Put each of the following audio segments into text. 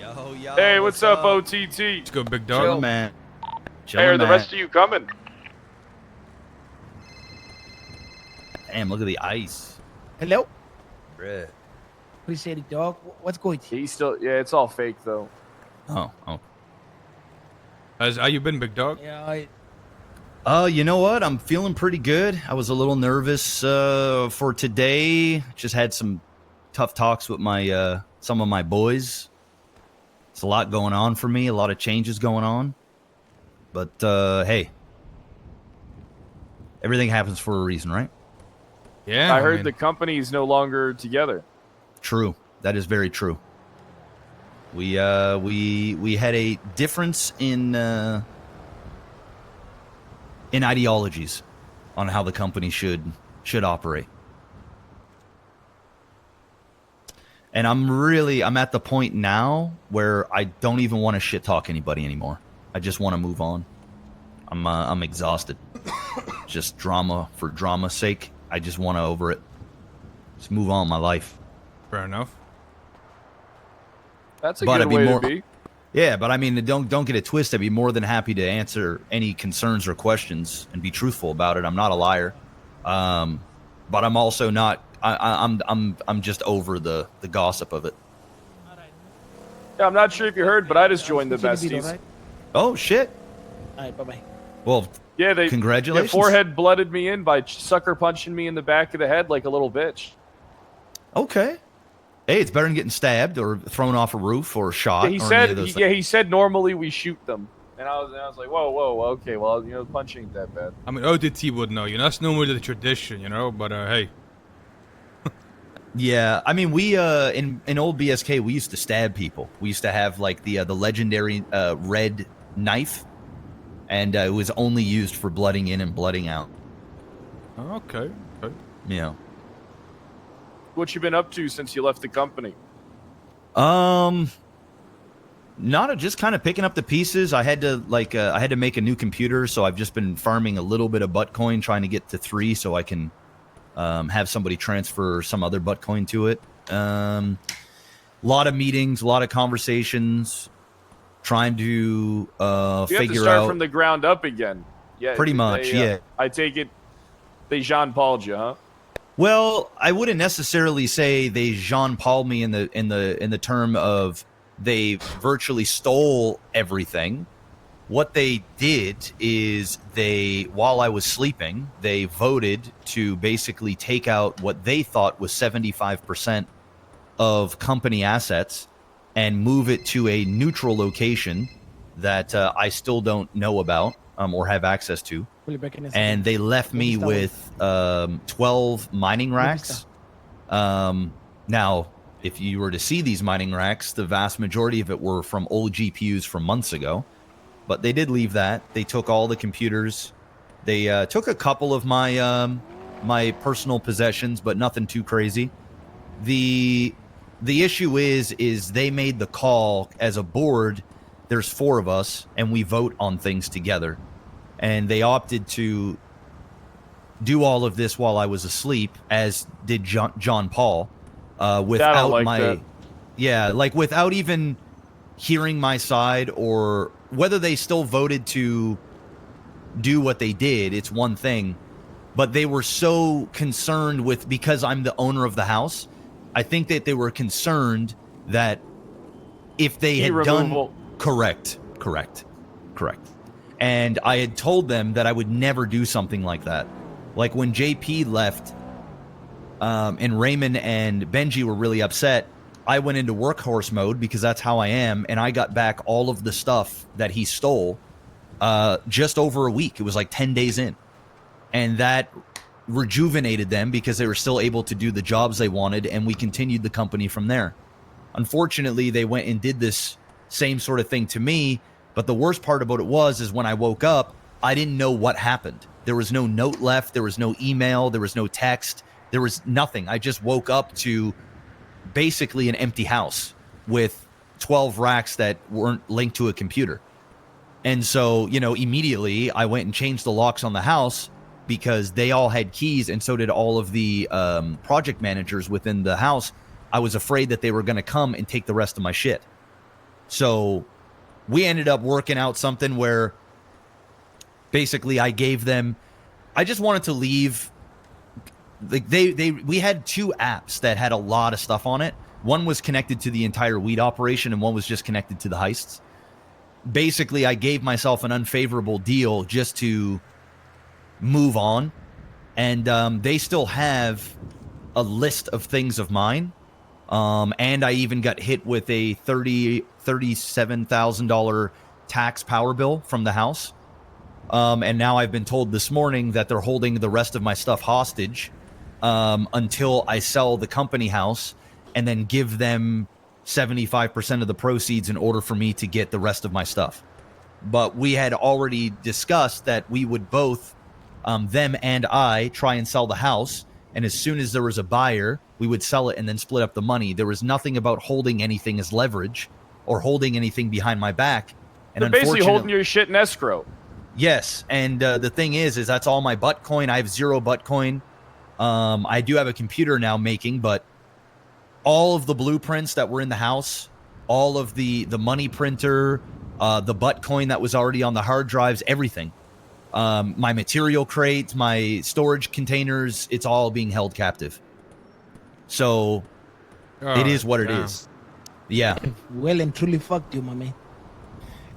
Yo, yo. Hey, what's up, OTT? Let's go, big dog. Chill, man. Hey, are the rest of you coming? Damn, look at the ice. Hello? Red. Appreciate it, dog. What's going on? He's still, yeah, it's all fake though. Oh. How you been, big dog? Yeah, You know what? I'm feeling pretty good. I was a little nervous for today. Just had some tough talks with my some of my boys. It's a lot going on for me, a lot of changes going on. But hey, everything happens for a reason, right? Yeah. I heard mean, the company's no longer together. True. That is very true. We had a difference in ideologies on how the company should operate. And I'm at the point now where I don't even want to shit talk anybody anymore. I just want to move on. I'm exhausted. Just drama for drama's sake. I just want to over it. Just move on with my life. Fair enough. That's a good way to be. Yeah, but I mean, don't get it twisted. I'd be more than happy to answer any concerns or questions and be truthful about it. I'm not a liar, but I'm also not. I'm just over the gossip of it. Yeah, I'm not sure if you heard, but I just joined the Besties. Right? Oh shit! All right, bye-bye. Well, Yeah, they congratulations. Their forehead blooded me in by sucker punching me in the back of the head like a little bitch. Okay. Hey, it's better than getting stabbed or thrown off a roof or shot. He or said, any of those things. he said normally we shoot them, and I was like, whoa, okay, well, punching ain't that bad. I mean, OTT would know. That's normally the tradition, but hey. Yeah, I mean, we in old BSK we used to stab people. We used to have like the legendary red knife, and it was only used for blooding in and blooding out. Okay. Yeah. What you been up to since you left the company? Just kind of picking up the pieces. I had to make a new computer, so I've just been farming a little bit of Buttcoin, trying to get to 3 so I can have somebody transfer some other Buttcoin to it. A lot of meetings, a lot of conversations, trying to You have to figure start out from the ground up again. Yeah, pretty much. Yeah. I take it they Jean-Paul'd you, huh? Well, I wouldn't necessarily say they Jean-Paul me in the term of they virtually stole everything. What they did is while I was sleeping, they voted to basically take out what they thought was 75% of company assets and move it to a neutral location that I still don't know about or have access to. And they left me with 12 mining racks. Now, if you were to see these mining racks, the vast majority of it were from old GPUs from months ago. But they did leave that. They took all the computers. They took a couple of my my personal possessions, but nothing too crazy. The issue is they made the call as a board. There's 4 of us, and we vote on things together. And they opted to do all of this while I was asleep, as did John Paul, without without even hearing my side, or whether they still voted to do what they did. It's one thing, but they were so concerned with, because I'm the owner of the house, I think that they were concerned that if they had done correct. And I had told them that I would never do something like that. Like when JP left, and Raymond and Benji were really upset, I went into workhorse mode because that's how I am, and I got back all of the stuff that he stole just over a week. It was like 10 days in. And that rejuvenated them because they were still able to do the jobs they wanted, and we continued the company from there. Unfortunately, they went and did this same sort of thing to me. But the worst part about it is when I woke up, I didn't know what happened. There was no note left. There was no email. There was no text. There was nothing. I just woke up to basically an empty house with 12 racks that weren't linked to a computer. And so, immediately I went and changed the locks on the house because they all had keys, and so did all of the project managers within the house. I was afraid that they were going to come and take the rest of my shit. So we ended up working out something where basically I gave them, I just wanted to leave. Like we had 2 apps that had a lot of stuff on it. One was connected to the entire weed operation, and one was just connected to the heists. Basically, I gave myself an unfavorable deal just to move on, and they still have a list of things of mine. And I even got hit with a $37,000 tax power bill from the house. And now I've been told this morning that they're holding the rest of my stuff hostage until I sell the company house and then give them 75% of the proceeds in order for me to get the rest of my stuff. But we had already discussed that we would both, them and I, try and sell the house. And as soon as there was a buyer, we would sell it and then split up the money. There was nothing about holding anything as leverage or holding anything behind my back. And they're basically holding your shit in escrow. Yes, and the thing is that's all my butt coin. I have 0 butt coin. I do have a computer now making, but all of the blueprints that were in the house, all of the money printer, the butt coin that was already on the hard drives, everything. My material crates, my storage containers, it's all being held captive. So it is what it is. Yeah. Well and truly fucked you, my man.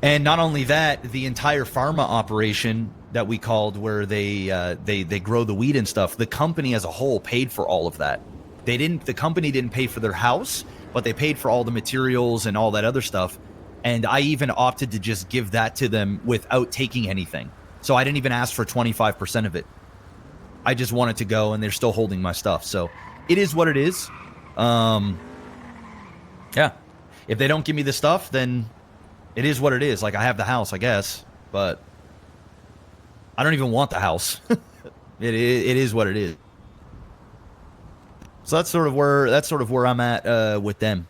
And not only that, the entire pharma operation that we called, where they grow the weed and stuff, the company as a whole paid for all of that. The company didn't pay for their house, but they paid for all the materials and all that other stuff. And I even opted to just give that to them without taking anything. So I didn't even ask for 25% of it. I just wanted to go, and they're still holding my stuff. So it is what it is. Yeah. If they don't give me the stuff, then it is what it is. Like, I have the house, I guess, but I don't even want the house. It is what it is. So that's sort of where I'm at with them.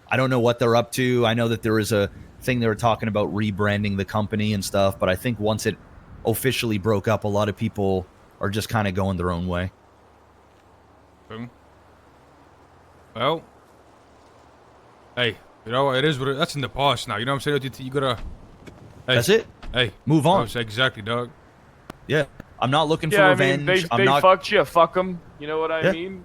I don't know what they're up to. I know that there is a thing they were talking about rebranding the company and stuff, but I think once it officially broke up, a lot of people are just kind of going their own way. Well, hey, you know, it is what that's in the past now. You know what I'm saying? You gotta. Hey, That's it. Hey, move on. Exactly, dog. Yeah, I'm not looking for Yeah, I revenge. mean, they fucked you. Fuck them. You know what I mean?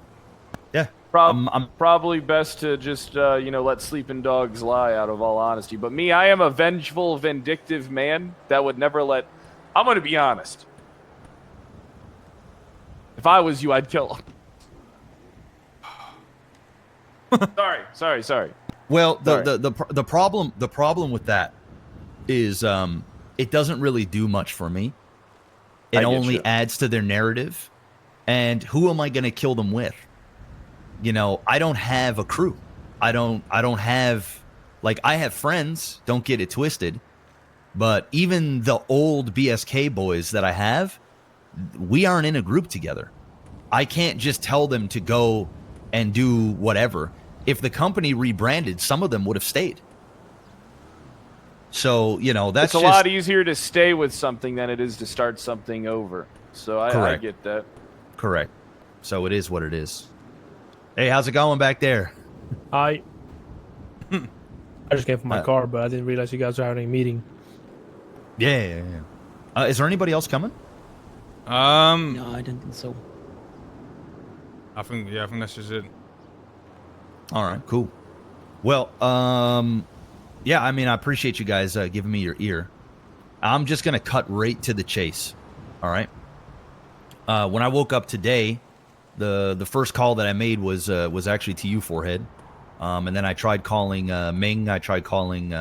Yeah. Probably best to just, let sleeping dogs lie, out of all honesty. But me, I am a vengeful, vindictive man that would never let... I'm going to be honest. If I was you, I'd kill him. Sorry. Well, the problem with that is it doesn't really do much for me. It only adds to their narrative. And who am I going to kill them with? You know, I don't have a crew. I don't have, like, I have friends, don't get it twisted, but even the old BSK boys that I have, we aren't in a group together. I can't just tell them to go and do whatever. If the company rebranded, some of them would have stayed. So, you know, that's it's a lot easier to stay with something than it is to start something over. So I get that. Correct. So it is what it is. Hey, how's it going back there? I just came from my car, but I didn't realize you guys were having a meeting. Yeah. Is there anybody else coming? No, I don't think so. I think that's just it. All right, cool. Well, yeah, I mean, I appreciate you guys giving me your ear. I'm just gonna cut right to the chase. All right. When I woke up today, the first call that I made was actually to you, Forehead. And then I tried calling Ming. I tried calling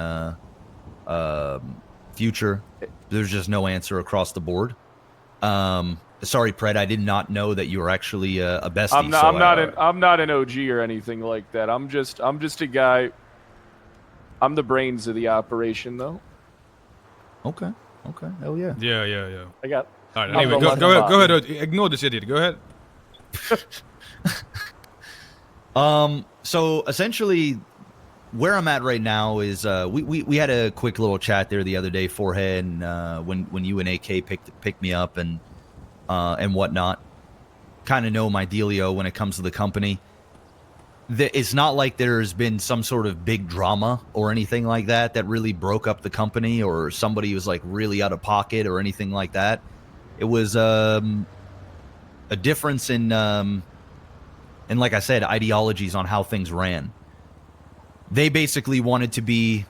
Future. There's just no answer across the board. Sorry, Pred. I did not know that you were actually a bestie. I'm not an OG or anything like that. I'm just a guy. I'm the brains of the operation, though. Okay. Hell yeah. Yeah. I got. All right. Anyway, go ahead. Ignore this idiot. Go ahead. So essentially, where I'm at right now is we had a quick little chat there the other day, Forehead, and when you and AK picked me up and whatnot. Kind of know my dealio when it comes to the company. it's not like there's been some sort of big drama or anything like that that really broke up the company, or somebody was like really out of pocket or anything like that. It was a difference in like I said, ideologies on how things ran. They basically wanted to be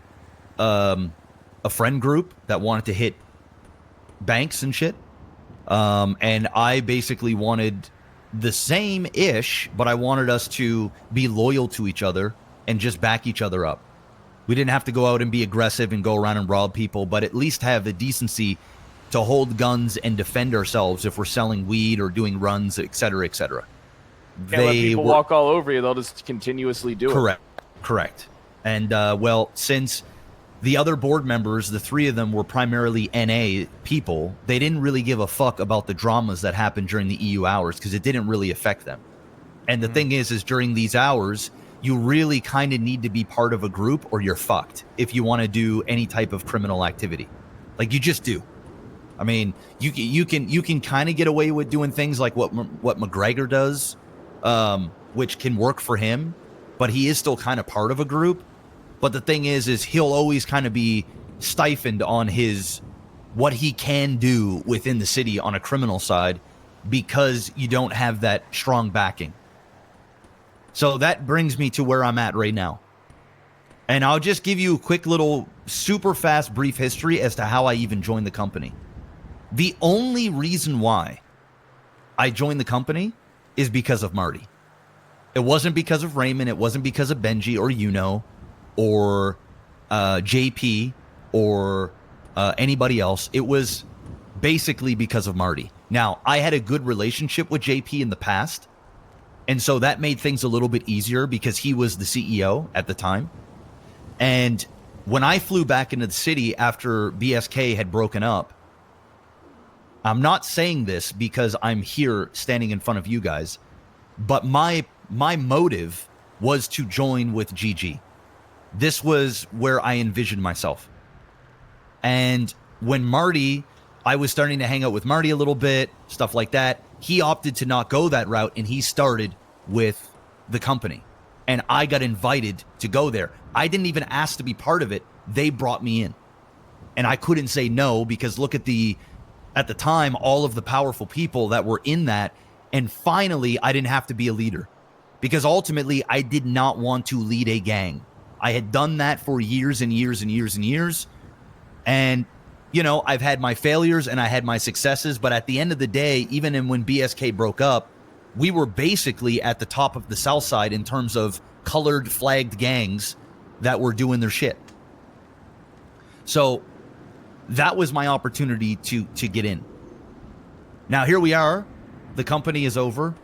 a friend group that wanted to hit banks and shit. And I basically wanted the same-ish, but I wanted us to be loyal to each other and just back each other up. We didn't have to go out and be aggressive and go around and rob people, but at least have the decency to hold guns and defend ourselves if we're selling weed or doing runs, etc., etc. Can't let people walk all over you. They'll just continuously do it. Correct. And, well, since the other board members, the 3 of them were primarily NA people, they didn't really give a fuck about the dramas that happened during the EU hours because it didn't really affect them. And the thing is during these hours, you really kind of need to be part of a group or you're fucked if you want to do any type of criminal activity. Like, you just do. I mean, you can kind of get away with doing things like what McGregor does, which can work for him, but he is still kind of part of a group. But the thing is he'll always kind of be stifled on what he can do within the city on a criminal side because you don't have that strong backing. So that brings me to where I'm at right now. And I'll just give you a quick little super fast brief history as to how I even joined the company. The only reason why I joined the company is because of Marty. It wasn't because of Raymond. It wasn't because of Benji or or JP or anybody else. It was basically because of Marty. Now, I had a good relationship with JP in the past, and so that made things a little bit easier because he was the CEO at the time. And when I flew back into the city after BSK had broken up, I'm not saying this because I'm here standing in front of you guys, but my motive was to join with GG. This was where I envisioned myself. And when I was starting to hang out with Marty a little bit, stuff like that, he opted to not go that route, and he started with the company. And I got invited to go there. I didn't even ask to be part of it. They brought me in. And I couldn't say no because look at the time, all of the powerful people that were in that. And finally, I didn't have to be a leader because ultimately I did not want to lead a gang. I had done that for years and years and years and years. And, I've had my failures and I had my successes. But at the end of the day, even when BSK broke up, we were basically at the top of the South Side in terms of colored flagged gangs that were doing their shit. So that was my opportunity to get in. Now, here we are. The company is over.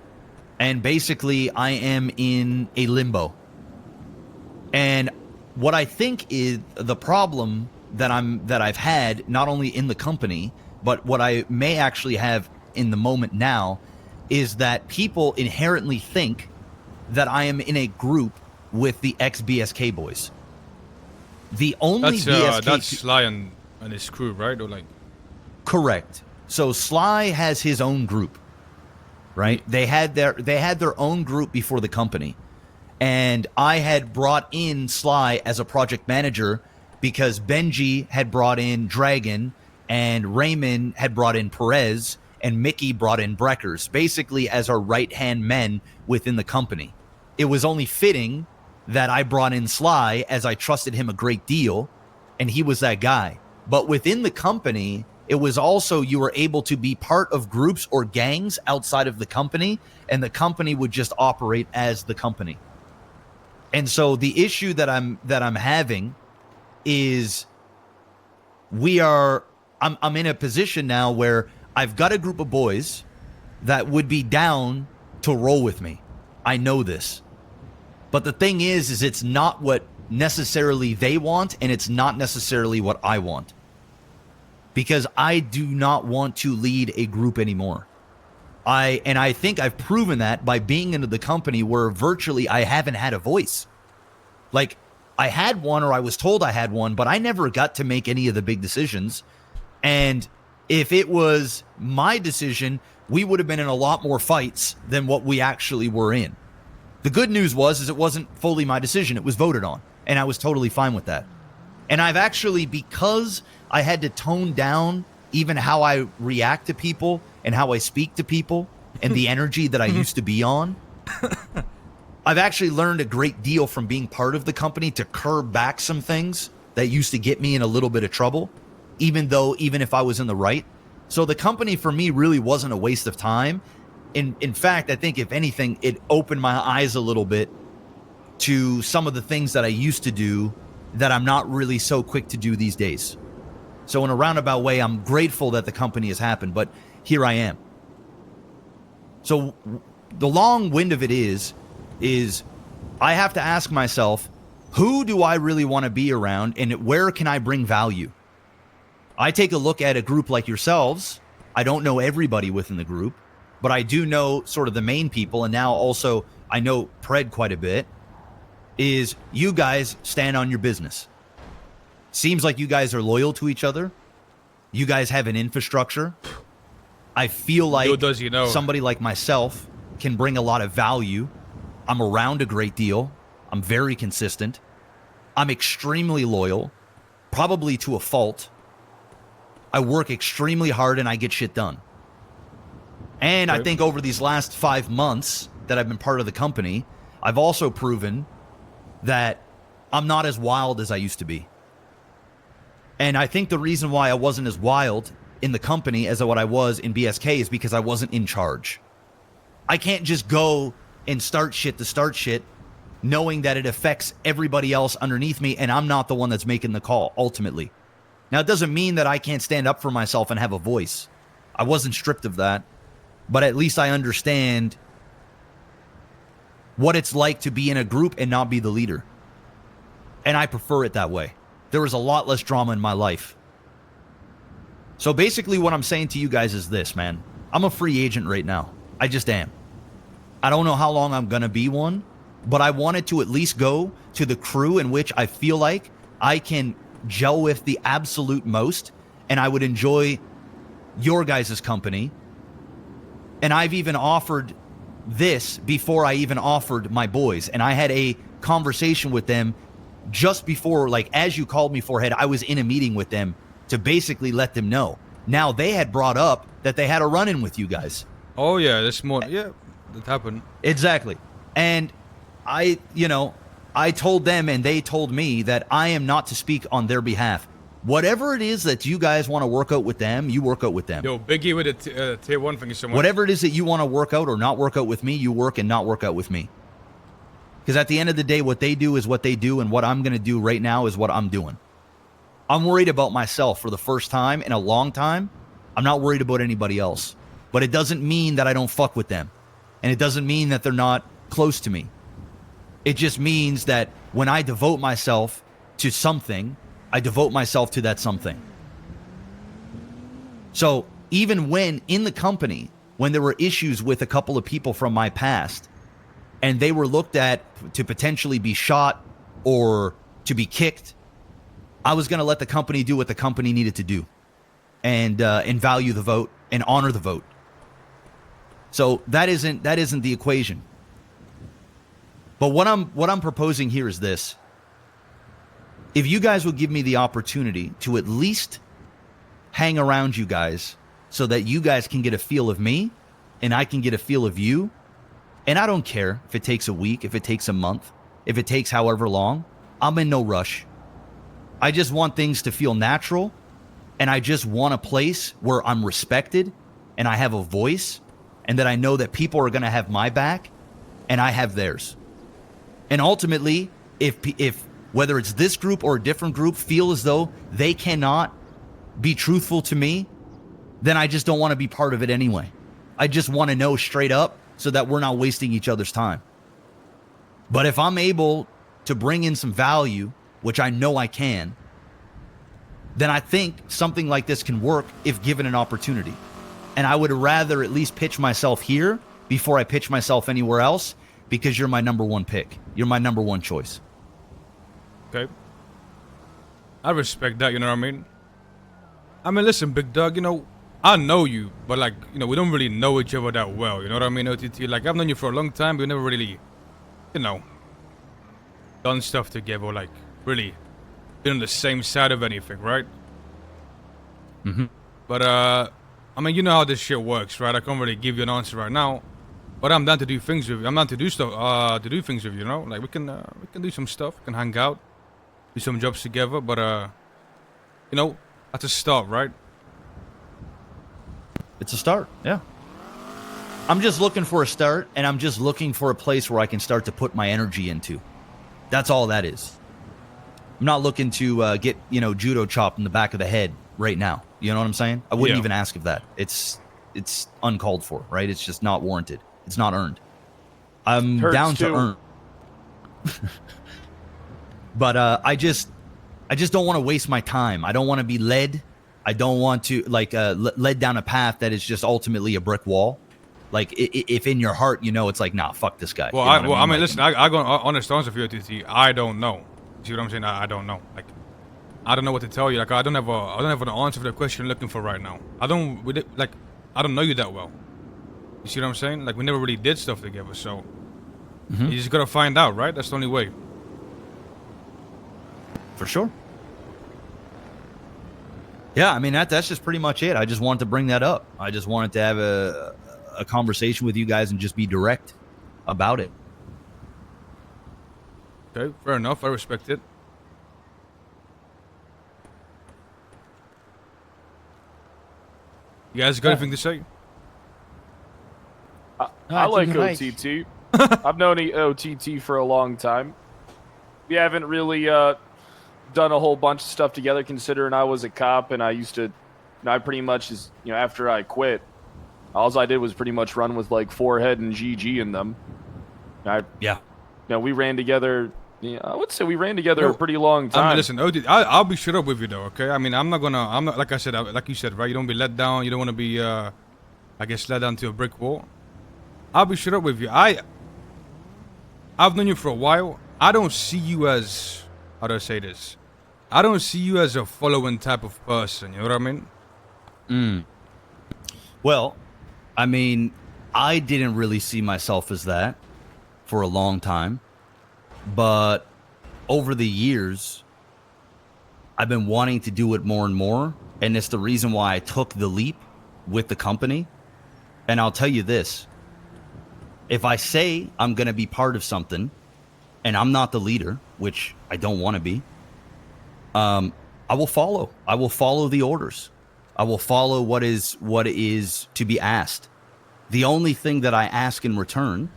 And basically, I am in a limbo. And what I think is the problem that I've had, not only in the company, but what I may actually have in the moment now, is that people inherently think that I am in a group with the ex-BSK boys. The only BSK... That's Sly and his crew, right? Or like... Correct. So Sly has his own group, right? They had their own group before the company. And I had brought in Sly as a project manager because Benji had brought in Dragon and Raymond had brought in Perez and Mickey brought in Breckers, basically as our right-hand men within the company. It was only fitting that I brought in Sly as I trusted him a great deal, and he was that guy. But within the company, it was also you were able to be part of groups or gangs outside of the company, and the company would just operate as the company. And so the issue that I'm having is I'm in a position now where I've got a group of boys that would be down to roll with me. I know this. But the thing is it's not what necessarily they want, and it's not necessarily what I want. Because I do not want to lead a group anymore. I think I've proven that by being into the company where virtually I haven't had a voice. Like, I had one, or I was told I had one, but I never got to make any of the big decisions. And if it was my decision, we would have been in a lot more fights than what we actually were in. The good news is it wasn't fully my decision. It was voted on, and I was totally fine with that. And I've actually, because I had to tone down even how I react to people and how I speak to people and the energy that I used to be on, I've actually learned a great deal from being part of the company to curb back some things that used to get me in a little bit of trouble, even if I was in the right. So the company for me really wasn't a waste of time. In fact, I think if anything, it opened my eyes a little bit to some of the things that I used to do that I'm not really so quick to do these days. So in a roundabout way, I'm grateful that the company has happened, but here I am. So the long wind of it is I have to ask myself, who do I really want to be around and where can I bring value? I take a look at a group like yourselves. I don't know everybody within the group, but I do know sort of the main people, and now also I know Pred quite a bit, is you guys stand on your business. Seems like you guys are loyal to each other. You guys have an infrastructure. I feel like somebody like myself can bring a lot of value. I'm around a great deal. I'm very consistent. I'm extremely loyal, probably to a fault. I work extremely hard and I get shit done. And I think over these last 5 months that I've been part of the company, I've also proven that I'm not as wild as I used to be. And I think the reason why I wasn't as wild in the company as what I was in BSK is because I wasn't in charge. I can't just go and start shit to start shit knowing that it affects everybody else underneath me and I'm not the one that's making the call ultimately. Now, it doesn't mean that I can't stand up for myself and have a voice. I wasn't stripped of that, but at least I understand what it's like to be in a group and not be the leader. And I prefer it that way. There was a lot less drama in my life. So basically what I'm saying to you guys is this, man. I'm a free agent right now. I just am. I don't know how long I'm going to be one, but I wanted to at least go to the crew in which I feel like I can gel with the absolute most, and I would enjoy your guys' company. And I've even offered this before I even offered my boys, and I had a conversation with them just before, like, as you called me forehead, I was in a meeting with them to basically let them know. Now, they had brought up that they had a run-in with you guys. Oh, yeah, this morning. Yeah, that happened. Exactly. And I told them and they told me that I am not to speak on their behalf. Whatever it is that you guys want to work out with them, you work out with them. Yo, Biggie with the tier 1, thank you so much. Whatever it is that you want to work out or not work out with me, you work and not work out with me. Because at the end of the day, what they do is what they do, and what I'm going to do right now is what I'm doing. I'm worried about myself for the first time in a long time. I'm not worried about anybody else. But it doesn't mean that I don't fuck with them. And it doesn't mean that they're not close to me. It just means that when I devote myself to something, I devote myself to that something. So even when in the company, when there were issues with a couple of people from my past, and they were looked at to potentially be shot or to be kicked, I was going to let the company do what the company needed to do, and value the vote and honor the vote. So that isn't the equation. But what I'm proposing here is this. If you guys will give me the opportunity to at least hang around you guys so that you guys can get a feel of me and I can get a feel of you, and I don't care if it takes a week, if it takes a month, if it takes however long, I'm in no rush. I just want things to feel natural, and I just want a place where I'm respected and I have a voice, and that I know that people are going to have my back and I have theirs. And ultimately, if whether it's this group or a different group feel as though they cannot be truthful to me, then I just don't want to be part of it anyway. I just want to know straight up so that we're not wasting each other's time. But if I'm able to bring in some value, which I know I can, then I think something like this can work if given an opportunity. And I would rather at least pitch myself here before I pitch myself anywhere else, because you're my number one pick. You're my number one choice. Okay. I respect that, you know what I mean? I mean, listen, big dog, I know you, but we don't really know each other that well, you know what I mean, OTT? Like, I've known you for a long time, but we never really you know, done stuff together, like really been on the same side of anything, right? Mm-hmm. But I mean, you know how this shit works, right? I can't really give you an answer right now, but I'm down to do things with you. I'm down to do stuff, to do things with you, you know? Like we can do some stuff, we can hang out, do some jobs together. But you know, that's a start, right? It's a start, yeah. I'm just looking for a start, and I'm just looking for a place where I can start to put my energy into. That's all that is. I'm not looking to get, judo chopped in the back of the head right now. You know what I'm saying? I wouldn't even ask of that. It's uncalled for, right? It's just not warranted. It's not earned. I'm down to earn. But I just don't want to waste my time. I don't want to be led. I don't want to led down a path that is just ultimately a brick wall. Like if in your heart it's like, nah, fuck this guy. Well, you know I mean, listen, I got an honest answer for you, OTT. I don't know. See what I'm saying? I don't know. Like, I don't know what to tell you. Like, I don't have an answer for the question you're looking for right now. I don't know you that well. You see what I'm saying? Like, we never really did stuff together, so you just gotta find out, right? That's the only way. For sure. Yeah, I mean that's just pretty much it. I just wanted to bring that up. I just wanted to have a conversation with you guys and just be direct about it. Okay, fair enough. I respect it. You guys got anything to say? I like right. OTT. I've known OTT for a long time. We haven't really done a whole bunch of stuff together, considering I was a cop and I used to, I pretty much just, after I quit, all I did was pretty much run with like Forehead and GG in them. We ran together. I would say we ran together a pretty long time. I mean, listen, OTT, I'll be straight up with you though, okay? I mean, I'm not like I said, like you said, right? You don't be let down. You don't want to be, I guess, let down to a brick wall. I'll be straight up with you. I've known you for a while. I don't see you as, how do I say this? I don't see you as a following type of person. You know what I mean? Well, I mean, I didn't really see myself as that for a long time. But over the years, I've been wanting to do it more and more. And it's the reason why I took the leap with the company. And I'll tell you this. If I say I'm going to be part of something and I'm not the leader, which I don't want to be, I will follow. I will follow the orders. I will follow what is to be asked. The only thing that I ask in return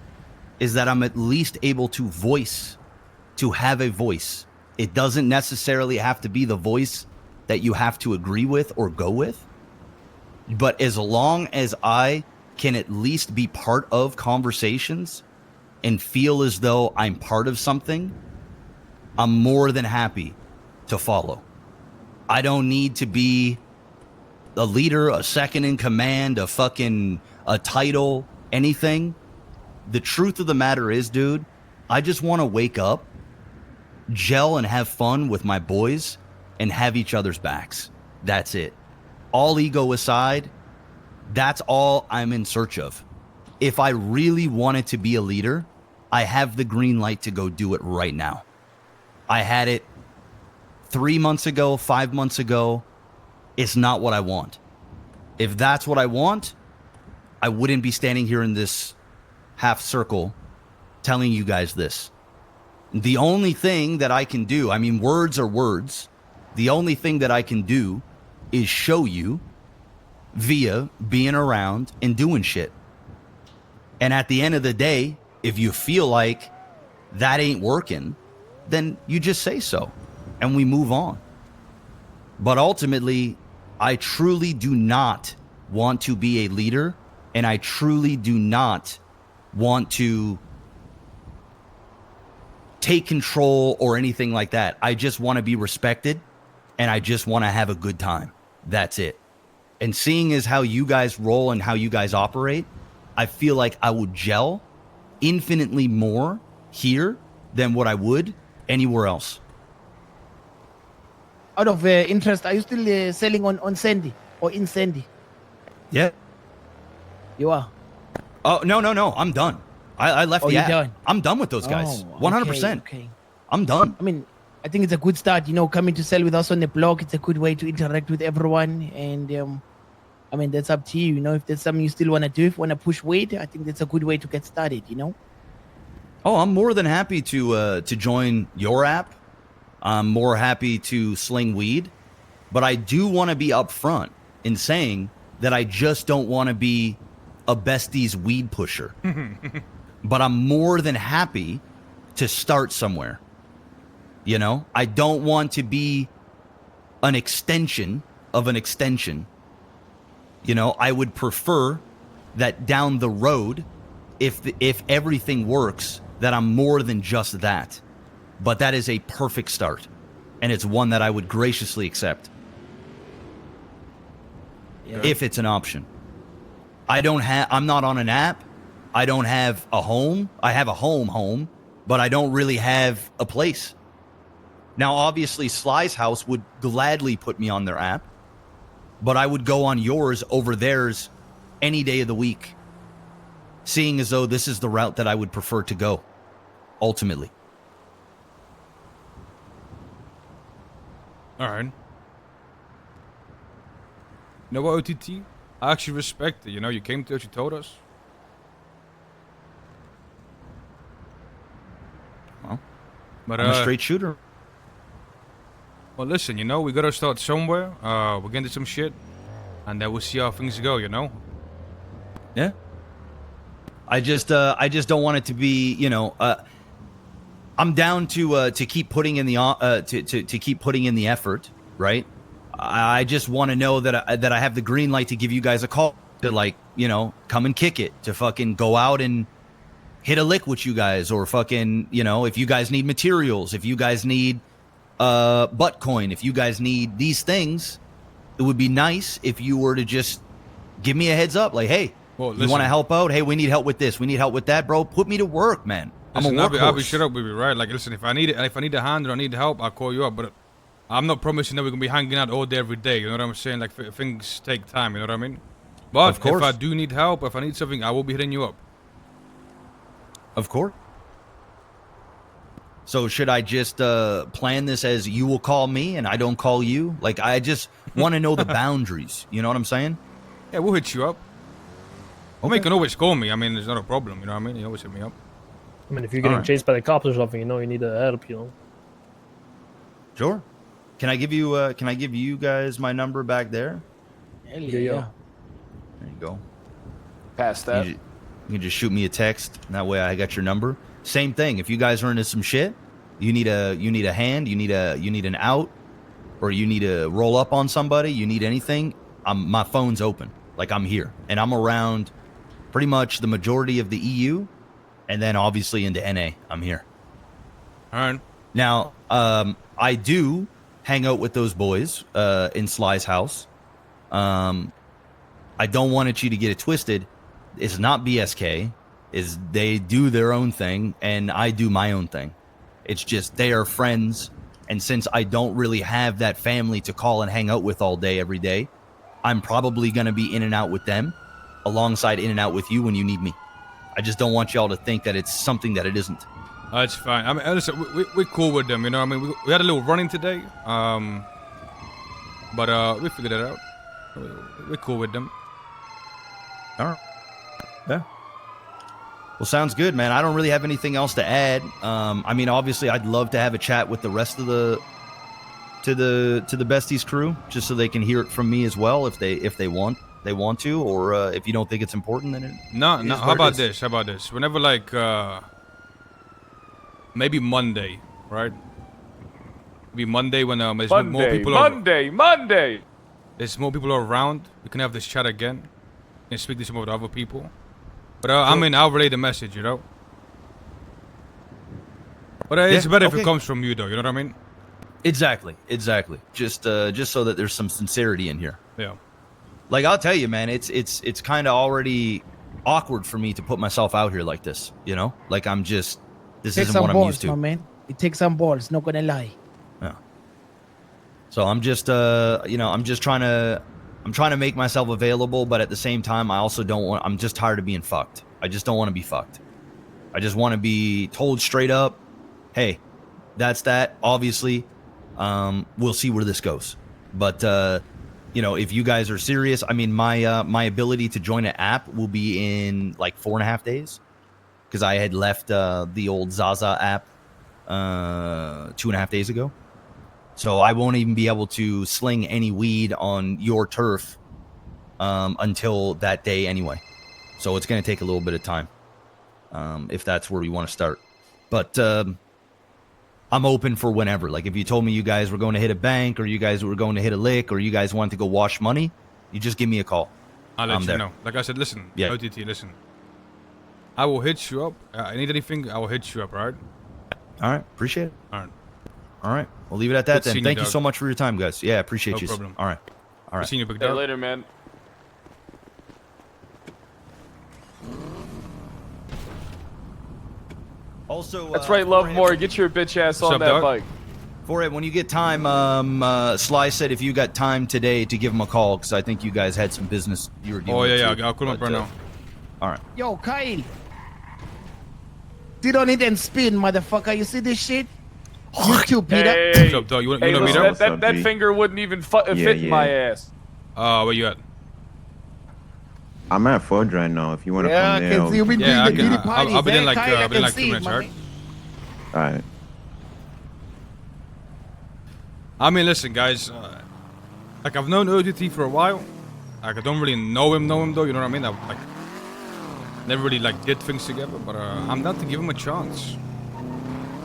is that I'm at least able to have a voice. It doesn't necessarily have to be the voice that you have to agree with or go with. But as long as I can at least be part of conversations and feel as though I'm part of something, I'm more than happy to follow. I don't need to be a leader, a second in command, a title, anything. The truth of the matter is, dude, I just want to wake up, gel and have fun with my boys and have each other's backs. That's it. All ego aside, that's all I'm in search of. If I really wanted to be a leader, I have the green light to go do it right now. I had it 3 months ago, 5 months ago. It's not what I want. If that's what I want, I wouldn't be standing here in this half circle telling you guys this. The only thing that I can do, I mean, words are words. The only thing that I can do is show you via being around and doing shit. And at the end of the day, if you feel like that ain't working, then you just say so and we move on. But ultimately, I truly do not want to be a leader, and I truly do not want to take control or anything like that. I just want to be respected, and I just want to have a good time. That's it. And seeing as how you guys roll and how you guys operate, I feel like I would gel infinitely more here than what I would anywhere else. Out of interest, are you still selling on Sandy or in Sandy? Yeah. You are. Oh, no. I'm done. I left Oh, the you're app. done? I'm done with those guys. Oh, 100%. Okay. I'm done. I mean, I think it's a good start. You know, coming to sell with us on the blog, it's a good way to interact with everyone. And I mean, that's up to you. You know, if there's something you still want to do, if you want to push weight, I think that's a good way to get started. You know. Oh, I'm more than happy to join your app. I'm more happy to sling weed, but I do want to be upfront in saying that I just don't want to be a Besties weed pusher. But I'm more than happy to start somewhere. You know, I don't want to be an extension of an extension. You know, I would prefer that down the road, if everything works, that I'm more than just that. But that is a perfect start, and it's one that I would graciously accept if it's an option. I'm not on an app. I don't have a home. I have a home, but I don't really have a place. Now, obviously, Sly's house would gladly put me on their app, but I would go on yours over theirs any day of the week, seeing as though this is the route that I would prefer to go, ultimately. All right. You know what, OTT? I actually respect it. You know, you came to us, you told us. Well, but I'm a straight shooter. Well, listen, you know, we gotta start somewhere. We're gonna do some shit, and then we'll see how things go. You know. Yeah. I just don't want it to be, you know. I'm down to keep putting in the to keep putting in the effort, right? I just want to know that I have the green light to give you guys a call to, like, you know, come and kick it, to fucking go out and hit a lick with you guys, or fucking, you know, if you guys need materials, if you guys need butt coin, if you guys need these things, it would be nice if you were to just give me a heads up, like, hey, Well, you want to help out? Hey, we need help with this. We need help with that, bro. Put me to work, man. Listen, I'm a workhorse. I'll be straight up with you, right? Like, listen, if I need a hand or I need help, I'll call you up. But I'm not promising that we're gonna be hanging out all day, every day. You know what I'm saying? Like, things take time. You know what I mean? But Of course. if I do need help, if I need something, I will be hitting you up. Of course. So should I just plan this as you will call me and I don't call you? Like, I just want to know the boundaries. You know what I'm saying? Yeah, we'll hit you up. Okay. You can always call me. I mean, there's not a problem. You know what I mean? You always hit me up. I mean, if you're getting Alright. chased by the cops or something, you know, you need help. You know. Sure. Can I give you guys my number back there? Hell Yeah. There you go. Past that. You can just shoot me a text, and that way I got your number. Same thing. If you guys are into some shit, you need a hand, you need an out, or you need to roll up on somebody, you need anything, my phone's open. Like, I'm here, and I'm around pretty much the majority of the EU, and then obviously into NA. I'm here. All right. Now, I do hang out with those boys in Sly's house. I don't want you to get it twisted. It's not BSK. Is they do their own thing and I do my own thing. It's just they are friends, and since I don't really have that family to call and hang out with all day every day, I'm probably going to be in and out with them alongside in and out with you when you need me. I just don't want y'all to think that it's something that it isn't. That's fine. I mean, listen, we're cool with them. You know what I mean? We had a little running today. But we figured it out. We're cool with them. All right. Yeah. Well, sounds good, man. I don't really have anything else to add. I mean, obviously, I'd love to have a chat with the rest of the Besties crew, just so they can hear it from me as well, if they want to, or if you don't think it's important, then No. is How what it about is. this? How about this? Whenever, like, maybe Monday, right? Maybe Monday when there's more people. Monday. There's more people around. We can have this chat again and speak to some of the other people. But I mean, I'll relay the message, you know. But it's Yeah, better if okay. it comes from you, though. You know what I mean? Exactly. Just so that there's some sincerity in here. Yeah. Like, I'll tell you, man, it's kind of already awkward for me to put myself out here like this. You know, like this Take isn't some what I'm balls, used to. my man. It takes some balls. Not gonna lie. Yeah. So I'm just I'm trying to make myself available, but at the same time, I also don't want. I'm just tired of being fucked. I just don't want to be fucked. I just want to be told straight up, hey, that's that. Obviously, we'll see where this goes. But you know, if you guys are serious, I mean, my ability to join an app will be in like 4.5 days, because I had left the old Zaza app 2.5 days ago. So I won't even be able to sling any weed on your turf until that day anyway. So it's going to take a little bit of time, if that's where we want to start. But I'm open for whenever. Like, if you told me you guys were going to hit a bank, or you guys were going to hit a lick, or you guys wanted to go wash money, you just give me a call. I'll let I'm you there. know. Like I said, listen, Yeah. OTT, listen. I will hit you up. I need anything, I will hit you up, right? All right. Appreciate it. All right. All right. We'll leave it at that Good then. seeing you, Thank you dog. so much for your time, guys. Yeah, appreciate No you. problem. All right. All I'll right. see you, big Hey, dog. later, man. Also, That's right, Lovemore. Get your bitch ass What's on up, that dog? bike. For it, when you get time, Sly said if you got time today to give him a call, because I think you guys had some business you were dealing Oh, with. yeah, too. I'll call him up But, right now. All right. Yo, Kyle. Sit on it and spin, motherfucker. You see this shit? You too, Peter. Hey, What's up, dog? You want hey, to meet listen, up? that finger wouldn't even fit in my ass. Where you at? I'm at Fudge right now. If you want to Yeah, I come there, can see you been Yeah, I doing the can- beauty parties. I'll be there in like, Kyle, I I'll be in can like 2 see it, minutes, my alright? man. all right. I mean, listen, guys. Like, I've known OTT for a while. Like, I don't really know him though. You know what I mean? I like never really like did things together, but I'm down to give him a chance.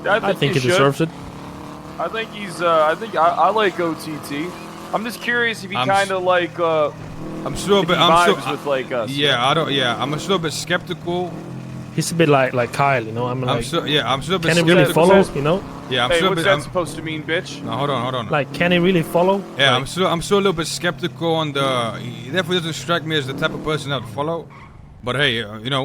I I think you he should. deserves it. I think he's. I like OTT. I'm just curious if he I'm kind of like. I'm still a if bit. he I'm vibes still. with like us. Yeah, I don't. Yeah, I'm still a bit skeptical. He's a bit like Kyle, you know. I mean, I'm like, still. Yeah, I'm still a bit can he really skeptical. follow? You know, Yeah, I'm Hey, still a what's bit. that I'm, supposed to mean, bitch? no, hold on. like, can he really follow? Yeah, Like, I'm still a little bit skeptical on the. He definitely doesn't strike me as the type of person that would follow. But hey, you know.